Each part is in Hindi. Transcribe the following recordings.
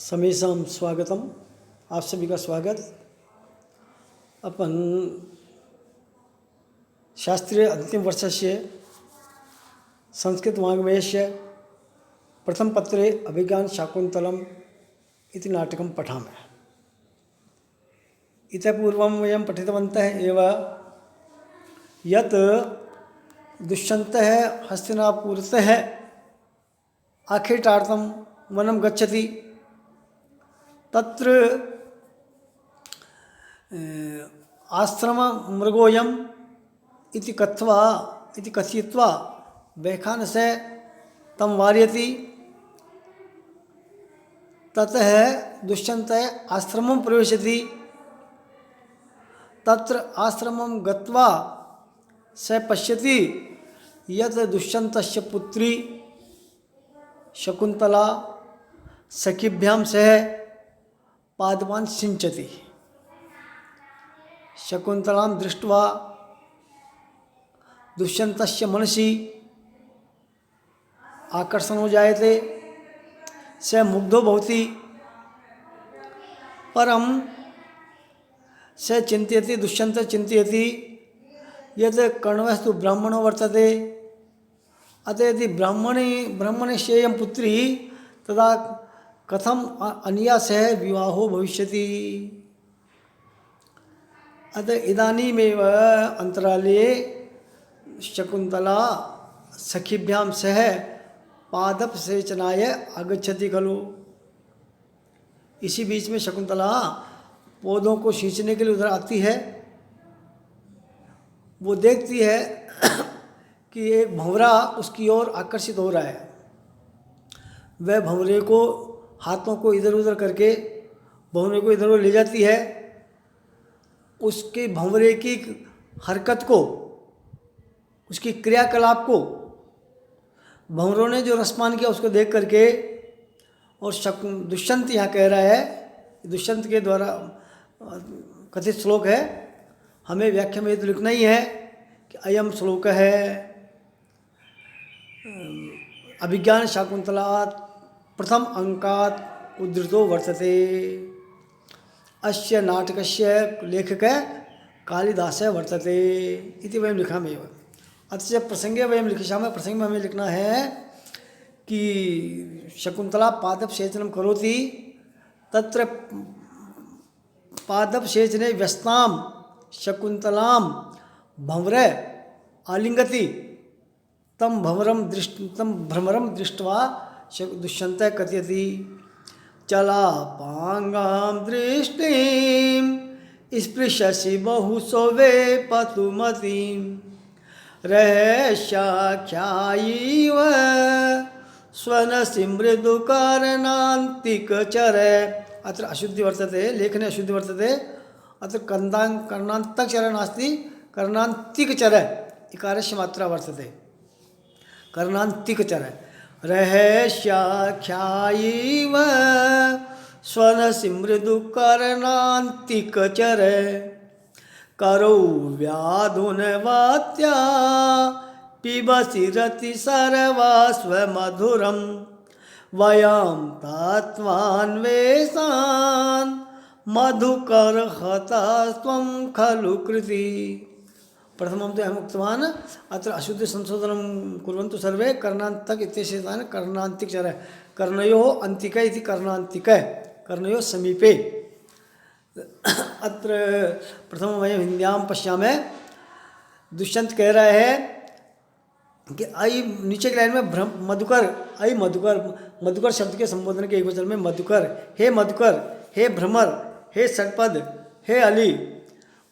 समेषां स्वागतम। आप सभी का स्वागत। अपन शास्त्रीय अंतिम वर्षस्य संस्कृतवाङ्मयस्य प्रथमपत्रे अभिज्ञानशाकुन्तलम् इति नाटकं पठामः। इतः पूर्वं वयं पठितवन्तः एव यत् दुष्यन्तः हस्तिनापुरतः आखेटार्थं वनं गच्छति। तत्र आश्रममृगोऽयम् इति कथयित्वा वैखानसः तं वारयति। ततः दुष्यन्तः आश्रमं प्रविशति। तत्र आश्रमं गत्वा सः पश्यति यत् दुष्यन्तस्य पुत्री शकुन्तला सखिभ्यां सह पादपान् सिञ्चति। शकुन्तलां दृष्ट्वा दुष्यन्तस्य मनसि आकर्षणो जायते। सः मुग्धो भवति। परं सः चिन्तयति, दुष्यन्तः चिन्तयति यत् कर्णवस्तु ब्राह्मणो वर्तते। अतः यदि ब्राह्मणस्येयं पुत्री तदा कथम अन्या सह विवाहो भविष्यति। अतः इदानीमेव अंतराले शकुन्तला सखिभ्यां सह पादपसेचनाय आगच्छति खलु। इसी बीच में शकुन्तला पौधों को सींचने के लिए उधर आती है। वो देखती है कि एक भंवरा उसकी ओर आकर्षित हो रहा है। वह भंवरे को हाथों को इधर उधर करके भंवरे को इधर उधर ले जाती है। उसके भंवरे की हरकत को, उसकी क्रियाकलाप को भंवरों ने जो रसपान किया उसको देख करके, और दुष्यंत यहाँ कह रहा है, दुष्यंत के द्वारा कथित श्लोक है, हमें व्याख्या में तो लिखना ही है कि अयम श्लोक है अभिज्ञान शाकुंतलात् प्रथम अंकात् उद्धृतो वर्तते। अस्य नाटकस्य लेखकः कालिदासः वर्तते इति वयं लिखामः। अस्य प्रसंगे वयं लिखिष्यामः। प्रसंगे में हमें लिखना है कि शकुन्तला पादपसेचनं करोति। तत्र पादपसेचने व्यस्तां शकुन्तलां भंवरे आलिङ्गति। तं भ्रमरं दृष्ट्वा दुष्यन्तः कथयति, चलापाङ्गां दृष्टिं स्पृशसि बहुशोभे पतुमतीं रहस्याख्यायैव स्वनसि मृदुकर्णान्तिकचर। अत्र अशुद्धि वर्तते, लेखने अशुद्धि वर्तते। अत्र कर्णान्तकचर नास्ति, कर्णान्तिकचर इकारस्य मात्रा वर्तते। कर्णान्तिकचर रहस्याख्यायैव स्वनसि मृदुकर्णान्तिकचर करौ व्याधुनवात्या पिबसि रतिसर्वास्वमधुरं वयं तत्त्वान्वेषान् मधुकरहतास्त्वं खलु कृति। प्रथमं तु अहम् उक्तवान् अत्र अशुद्धि संशोधनं कुर्वन्तु सर्वे। कर्णान्तक इत्येषान् कर्णान्तिकचर, कर्णयोः अन्तिक इति कर्णान्तिक, कर्णयोः समीपे। अत्र प्रथमं वयं हिन्द्यां पश्यामः। दुष्यंत कह रहा है कि आई, नीचे की लाइन में मधुकर, आई मधुकर, मधुकर शब्द के संबोधन के एक वचन में मधुकर, हे भ्रमर, हे षटपद, हे अली,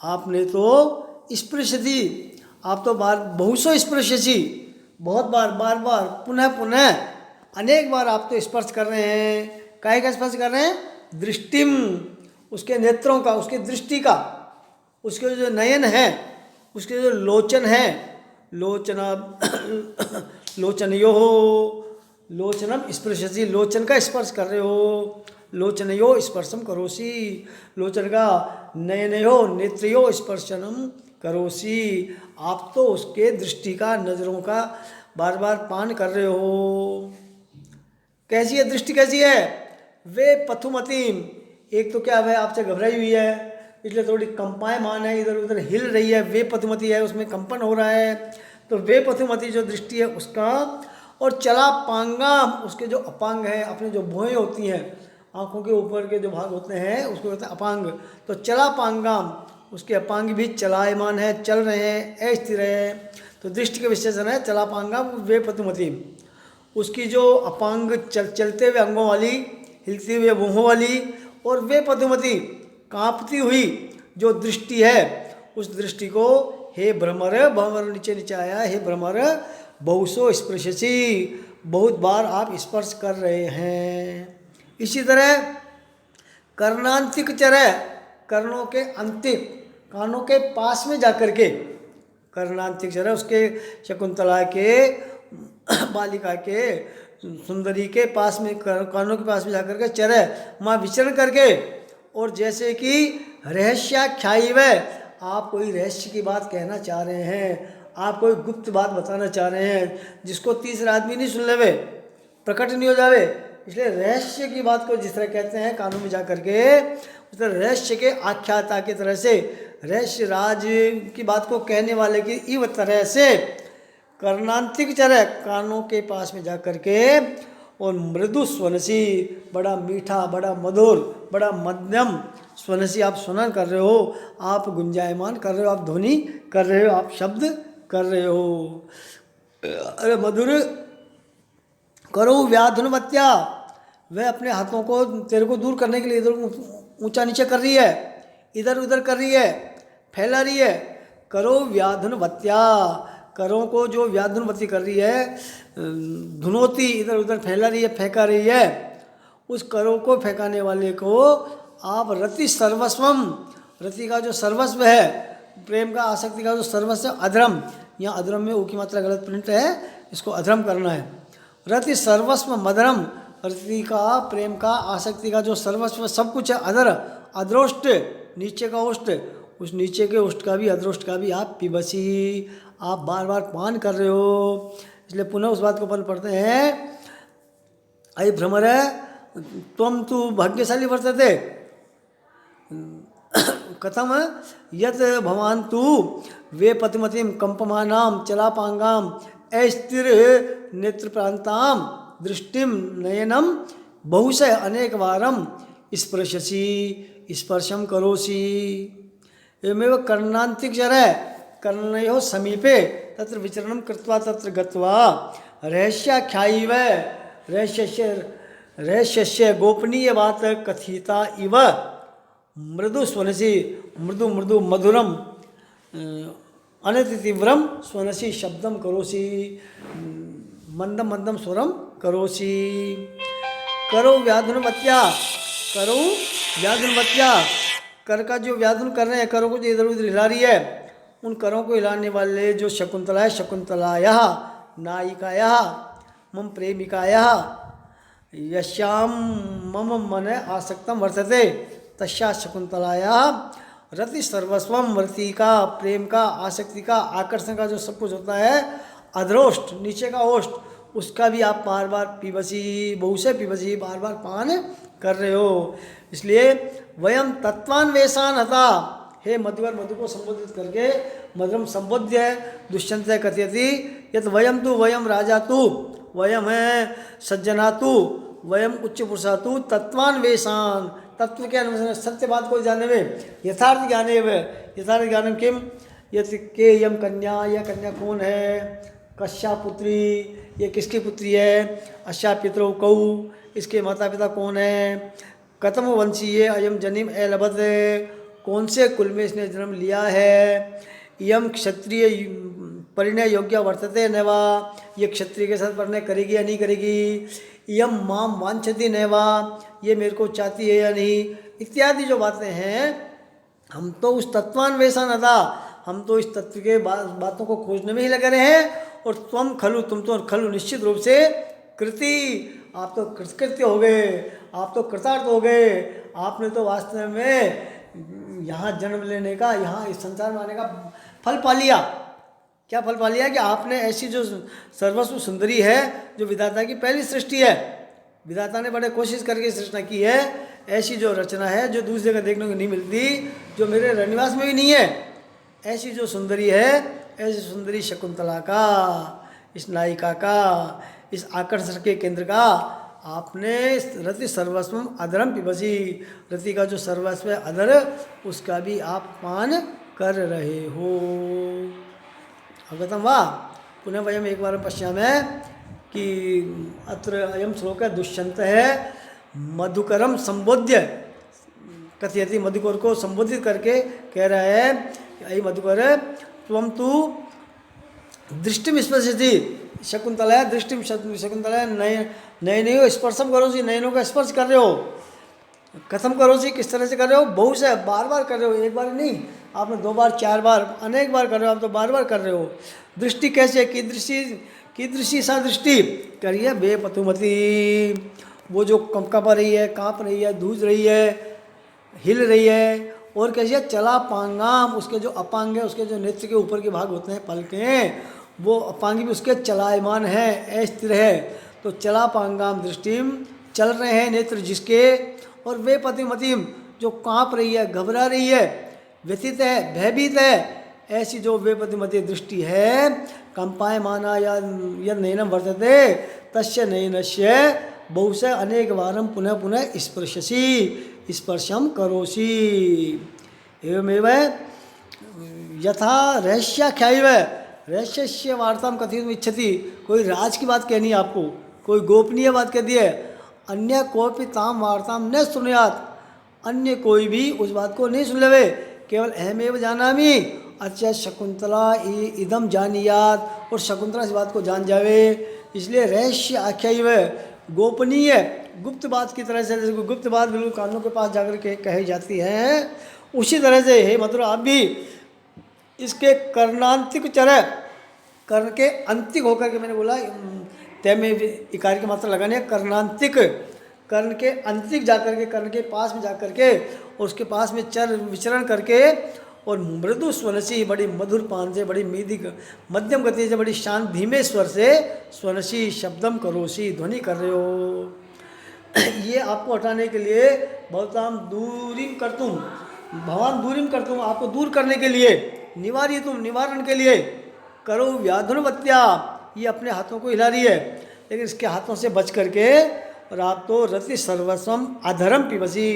आपने तो स्पृशति, आप तो बहुसो स्पृशसि, बहुत बार, बार बार, पुनः पुनः, अनेक बार आप तो स्पर्श कर रहे हैं। काहे का स्पर्श कर रहे हैं? दृष्टिम, उसके नेत्रों का, उसके दृष्टि का, उसके जो नयन है, उसके जो लोचन है, लोचनयो लोचनम स्पृशसि, लोचन का स्पर्श कर रहे हो। लोचनयो स्पर्शम करोसि, लोचन का नयनयो नेत्रयो स्पर्शनम करोसि, आप तो उसके दृष्टि का, नज़रों का बार बार पान कर रहे हो। कैसी है दृष्टि, कैसी है? वे पथुमतीम, एक तो क्या है आपसे घबराई हुई है इसलिए थोड़ी कंपायमान है, इधर उधर हिल रही है, वे पथुमती है उसमें कंपन हो रहा है, तो वे पथुमती जो दृष्टि है उसका। और चला पांगाम, उसके जो अपांग है, अपने जो भुएं होती हैं आँखों के ऊपर के जो भाग होते हैं उसको कहते हैं अपांग, तो चला पांगाम, उसके अपांग भी चलायमान है, चल रहे हैं, अस्थिर है, तो दृष्टि के विशेषण है चला पांगाम वे पथुमती। उसकी जो अपांग चलते हुए अंगों वाली, हिलती हुए मुँहों वाली, और वे पद्मवती कांपती हुई जो दृष्टि है, उस दृष्टि को हे भ्रमर, भ्रमर नीचे नीचे आया, हे भ्रमर बहुसो स्पर्शसी, बहुत बार आप स्पर्श कर रहे हैं। इसी तरह कर्णांतिक चरय, कर्णों के अंतिक, कानों के पास में जाकर के, कर्णांतिक चरय उसके शकुंतला के बालिका के सुंदरी के पास में, कानों के पास में जाकर के चरय माँ विचरण करके, और जैसे कि रहस्याख्यायी व, आप कोई रहस्य की बात कहना चाह रहे हैं, आप कोई गुप्त बात बताना चाह रहे हैं जिसको तीसरा आदमी नहीं सुन लेवे, प्रकट नहीं हो जावे, इसलिए रहस्य की बात को जिस तरह कहते हैं कानों में जा करके, उस तरह रहस्य के आख्याता की तरह से, रहस्य राज की बात को कहने वाले की इव तरह से कर्णांतिक चरय, कानों के पास में जा करके, और मृदु स्वनसी, बड़ा मीठा, बड़ा मधुर, बड़ा मध्यम स्वनसी आप स्वनन कर रहे हो, आप गुंजायमान कर रहे हो, आप ध्वनि कर रहे हो, आप शब्द कर रहे हो। अरे मधुर करो व्याधुनवत्या, वह अपने हाथों को तेरे को दूर करने के लिए इधर ऊंचा नीचे कर रही है, इधर उधर कर रही है, फैला रही है। करो व्याधुनवत्या, करों को जो व्याधुनवती कर रही है, धुनोती इधर उधर फैला रही है, फेंका रही है, उस करों को फेंकाने वाले को आप रति सर्वस्वम, रति का जो सर्वस्व है, प्रेम का आसक्ति का जो सर्वस्व, अधर्म, यहाँ अधर्म में ऊ की मात्रा गलत प्रिंट है, इसको अधर्म करना है। रति सर्वस्व मधरम, रति का, प्रेम का, आसक्ति का जो सर्वस्व सब कुछ है, अधर, अधरोष्ट, नीचे का ओष्ट, उस नीचे के ओष्ट का भी, अधरोष्ट का भी आप पिबसी, आप बार बार पान कर रहे हो। इसलिए पुनः उस बात को अपन पढ़ते हैं, अयि भ्रमर त्वं तु भाग्यशाली वर्तते, कथम यत् भवान् तु वे पतिमतीं कंपमानां चलापांगां अस्थिर नेत्रप्रांतां दृष्टिं नयनं बहुशः अनेकवारं स्पर्शसि, स्पर्शं करोसि। एवमेव कर्णांतिक चरय, कर्णयोः समीपे तत्र विचरणं कृत्वा तत्र गत्वा रहस्याख्यायी व, रहस्यस्य गोपनीय बात कथिता इव मृदु स्वनसी, मृदु मृदु मधुरम अनतितीव्रम स्वनसी शब्दम करोसी, मंदम मंदम स्वरम करोसी। करो व्याधुनवत्या, करो व्याधुनवत्या, कर का जो व्याधुन कर रहे हैं, करों को जो इधर उधर हिला रही है, उन करों को हिलाने वाले जो शकुंतला है, शकुंतलाया नायिकाया मम प्रेमिकाया यश्याम मम मन आसक्तम वर्तते तस्या शकुंतलाया रति सर्वस्वम, रति का, प्रेम का, आसक्ति का, आकर्षण का जो सब कुछ होता है, अधरोष्ट नीचे का ओष्ट, उसका भी आप बार बार पिबसी, बहुशः पिबसी, बार बार पान कर रहे हो। इसलिए वयम तत्वान्वेषान हता, हे मधुवर, मधु को संबोधित करके मधुरम संबोध्य दुष्यंत कथयति यत वयम तु, वयम राजा तु, वयम है सज्जना तु, वयम उच्च पुरुषा तु तत्वान्वेषान, तत्व के अनुसार सत्य बात को जानने में, यथार्थ ज्ञाने में, यथार्थ ज्ञान किम यत के यम कन्या, यह कन्या कौन है, कश्या पुत्री, ये किसकी पुत्री है, अश्या पितरो कौ, इसके माता पिता कौन है, कतम वंशी ये अयम जनिम एलबत, कौन से कुल में इसने जन्म लिया है, यम क्षत्रिय परिणय योग्य वर्तते नवा, ये क्षत्रिय के साथ परिणय करेगी या नहीं करेगी, यम माम वांछति नवा, ये मेरे को चाहती है या नहीं, इत्यादि जो बातें हैं, हम तो उस तत्वान्वेषण था, हम तो इस तत्व के बातों को खोजने में ही लगे रहे हैं। और तुम खलु, तुम तो खलु निश्चित रूप से कृति, आप तो कृतकृत्य हो गए, आप तो कृतार्थ हो गए, आपने तो वास्तव में यहाँ जन्म लेने का, यहाँ इस संसार में आने का फल पा लिया। क्या फल पा लिया कि आपने ऐसी जो सर्वस्व सुंदरी है, जो विधाता की पहली सृष्टि है, विधाता ने बड़े कोशिश करके सृष्टि की है। ऐसी जो रचना है जो दूसरी जगह देखने को नहीं मिलती, जो मेरे रनिवास में भी नहीं है, ऐसी जो सुंदरी है, ऐसी सुंदरी शकुंतला का, इस नायिका का, इस आकर्षण के केंद्र का आपने रति सर्वस्व अधरम पिबसी, रति का जो सर्वस्व है अधर, उसका भी आप पान कर रहे हो। अवगतम वा? पुनः वयम एक बार पश्यामः कि अत्र अयम श्लोक दुष्यंत है मधुकरम संबोध्य कथयति, मधुकर को संबोधित करके कह रहा है अय मधुकर त्वं तु दृष्टि स्पर्शति शकुंतला, दृष्टि शकुंतला नयनों स्पर्शम करोसी, नयनों का स्पर्श कर रहे हो। कथम करोसी, किस तरह से कर रहे हो? बहु से बार बार कर रहे हो, एक बार नहीं, आपने 2 बार 4 बार अनेक बार कर रहे हो, आप तो बार बार कर रहे हो। दृष्टि कैसे, की दृष्टि सा दृष्टि करिए बेपतुमती, वो जो कंप रही है, काँप रही है, धूज रही है, हिल रही है। और कैसी है? चला पांगाम, उसके जो अपांग है, उसके जो नेत्र के ऊपर के भाग होते हैं पलकें, वो अपांगी भी उसके चलायमान है, अस्थिर है। तो चला पांगाम दृष्टिम, चल रहे हैं नेत्र जिसके, और वे पतिमतिम जो काँप रही है, घबरा रही है, व्यथित है, भयभीत है, ऐसी जो वे पतिमती दृष्टि है, कंपायमाना या नयनम वर्तते तस्य नयनस्य बहुश अनेक वारम पुनः पुनः स्पर्शसी, स्पर्शम करोसी। एवमेव यथा रहस्याख्यायिव, रहस्य वार्ताम कथितुम इच्छति, कोई राज की बात कहनी है आपको, कोई गोपनीय बात कह दी है, अन्य कोई ताम वार्ताम न सुनयात, अन्य कोई भी उस बात को नहीं सुन लेवे, केवल अहमेव जानामि, अच्छा शकुंतला इदम जानियात, और शकुंतला इस बात को जान जावे। इसलिए रहस्य आख्यायिव, गोपनीय गुप्त बात की तरह से, जैसे गुप्त बात बिल्कुल कानों के पास जाकर के कही जाती है, उसी तरह से हे मधुर आप भी इसके कर्णांतिक चर, कर्ण के अंतिक होकर के, मैंने बोला तय में इकार की मात्रा लगाने है, कर्णांतिक, कर्ण के अंतिक जाकर के, कर्ण के पास में जाकर के, और उसके पास में चर विचरण करके, और मृदु स्वनसी, बड़ी मधुर पान से, बड़ी मीधी मध्यम गति से, बड़ी शांत धीमे स्वर से स्वनसी शब्दम करोसी, ध्वनि कर रहे हो। ये आपको हटाने के लिए भवताम दूरीम करतुम, भगवान दूरीम करतुम, आपको दूर करने के लिए, निवारी तुम, निवारण के लिए, करो व्याधुनवत्या, ये अपने हाथों को हिला रही है, लेकिन इसके हाथों से बच करके, और आप तो रति सर्वस्वम अधरम पिबसी,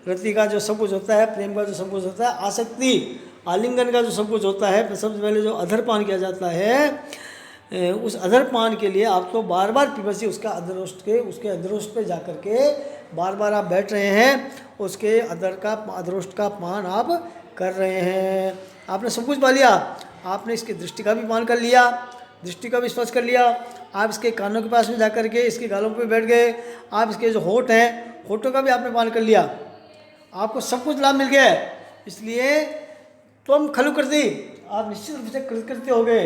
रति का जो सब कुछ होता है, प्रेम का जो सब कुछ होता है, आसक्ति आलिंगन का जो सब कुछ होता है, सबसे पहले जो अधरपान किया जाता है, उस अधरपान के लिए आप तो बार बार पिबसी, उसका अधरोष्ट के, उसके अधरोष्ट पे जाकर के बार बार आप बैठ रहे हैं, उसके अधरोष्ट का पान आप कर रहे हैं। आपने सब कुछ पा लिया, आपने इसकी दृष्टि का भी पान कर लिया, दृष्टि का भी स्पर्श कर लिया, आप इसके कानों के पास में जाकर के इसके गालों पे बैठ गए, आप इसके जो होठ हैं, होठों का भी आपने पान कर लिया, आपको सब कुछ लाभ मिल गया है। इसलिए तुम खलु करती, आप निश्चित रूप से कृतकृत्य हो गए,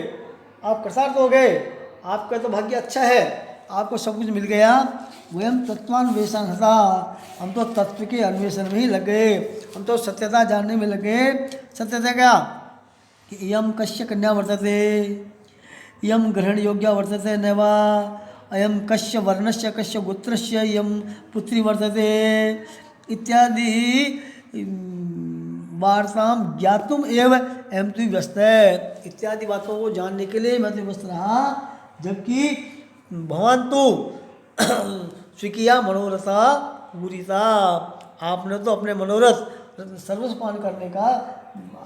आप कृतार्थ हो गए, आपका तो भाग्य अच्छा है, आपको सब कुछ मिल गया। वयम तत्वान्वेषण था, हम तो तत्व के अन्वेषण में ही लग गए, हम तो सत्यता जानने में लगे। सत्यता क्या? कि यम कश्य कन्या वर्तते, यम ग्रहण योग्या वर्तते न वा, अयम कश्य वर्णस्य कश्य गोत्रस्य यम पुत्री वर्तते इत्यादि वार्ताम ज्ञातुम एव अहम तु व्यस्त है, इत्यादि बातों को जानने के लिए मैं तो व्यस्त रहा, जबकि भगवान तो स्वीकिया मनोरथा पूरीता, आपने तो अपने मनोरथ सर्वस्व पान करने का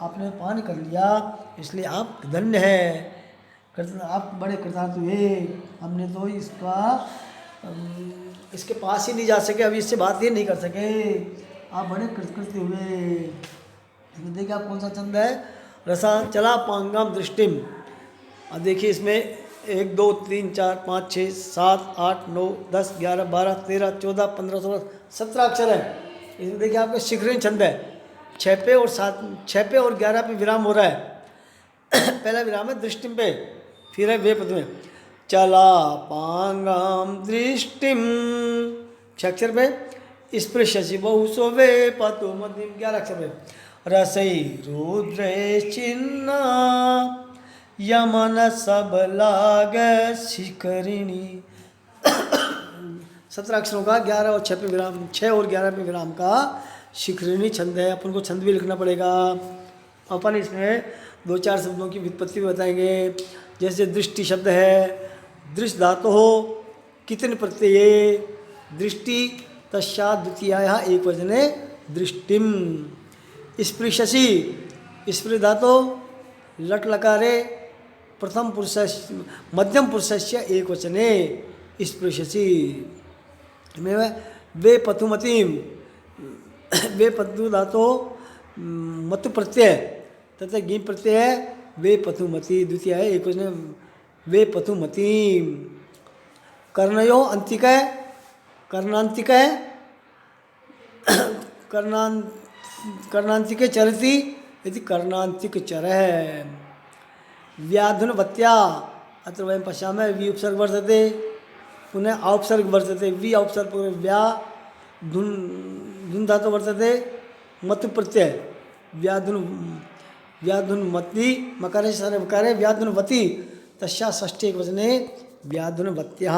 आपने पान कर लिया, इसलिए आप धन्य हैं, आप बड़े कृतार्थ हुए। हमने तो इसके पास ही नहीं जा सके, अभी इससे बात ही नहीं कर सके, आप बड़े कृतकृत्य हुए। देखिए आप कौन सा छंद है, रसा चला पांगम दृष्टिम। अब देखिए इसमें 1 2 3 4 5 6 7 8 9 10 11 12 13 14 15 16 17 अक्षर है। इसमें देखिए आपका शिखरी छंद है, 6 पे और 7, 6 पे और 11 पे विराम हो रहा है। पहला विराम है दृष्टिम पे, फिर है वे पद में चला पांगम दृष्टिम 6 अक्षर पे, स्पृशसि बहुसो वे पतु मध्यम 11 अक्षर पे, रसई रुद्र चिन्ना यमन सब लाग शिखरिणी 17 अक्षरों का 11 और 6 पे विराम, 6 और 11 पे विराम का शिखरिणी छंद है। अपन को छंद भी लिखना पड़ेगा। अपन इसमें 2-4 शब्दों की व्युत्पत्ति भी बताएंगे। जैसे दृष्टि शब्द है, दृष्ट धातु हो कितने प्रत्यय, दृष्टि तस्यात् द्वितीया एक वचने दृष्टिम। स्पृशसि, स्पृ धातु लट लकारे प्रथम पुरुष मध्यम पुरुषस्य एक वचने स्पृशसि। में वे पथुमतीम, वे पथु धातु मत प्रत्यय तथा गिम प्रत्यय है वे पथुमती, द्वितीय है एक वचन वे पथुमतीम। कर्णयो अंतिक है, कर्णांतिक है, कर्णांतिके चरति यदि कर्णांतिक चर है। व्याधुनवत्या अत्र वयं पश्यामः वि उपसर्ग वर्तते, पुनः औपसर्ग वर्तते, वि औपसर्ग व्या धुन धुन धातु वर्तते, मत प्रत्यय व्याधुनमति मकारे सरे मकारे व्याधुनवती तस्या षष्ठी एक वचने व्याधुनवत्या।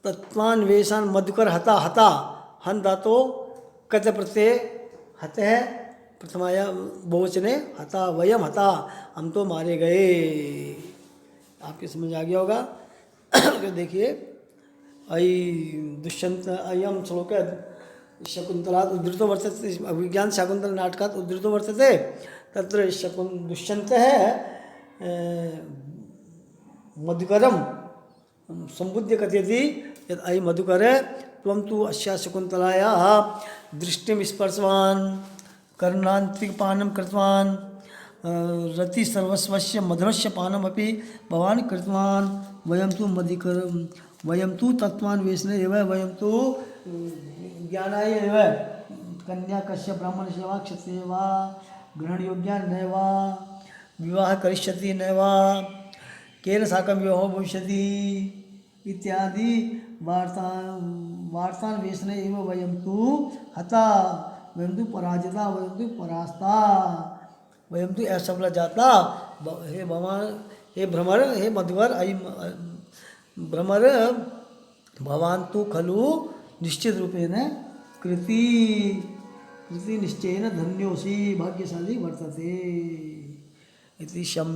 तत्वान्वेषण मधुकर हता, हता हन धातु कत प्रत्यय हत है प्रथमाया बहुवचने हता वयम हता हम तो मारे गए। आपके समझ आ गया होगा। देखिए अयि दुष्यंत अयम श्लोक शकुंतलात् उद्धृतो वर्तते, अभिज्ञान शाकुंतल नाटकात् उद्धृतो वर्तते। तत्र दुष्यंत है मधुकरम संबुद्ध कथयति यत् अयि मधुकर त्वं तु अस्या शकुन्तलायाः दृष्टिं स्पर्शवान् कर्णान्तिकपानं कृतवान् रति सर्वस्वस्य मधुरस्य पानमपि भवान् कृतवान्। वयं तु तत्त्वान्वेषणे एव वयं तु ज्ञानाय एव कन्या कस्य ब्राह्मणस्य वा क्षत्रिय वा ग्रहणयोग्या न वा विवाह करिष्यति न वा केन साकं विवाहो भविष्यति इत्यादि वार्तान्वेषणे एव वयं तु हता वयं तु पराजिता वयं तु परास्ता वयं तु असफला जाता। हे भगवान, हे भ्रमर, हे मधुकर अयि भ्रमर भवान् तु खलु निश्चित रूपेण कृति निश्चयेन धन्योऽसि भाग्यशाली वर्तते इति शम्।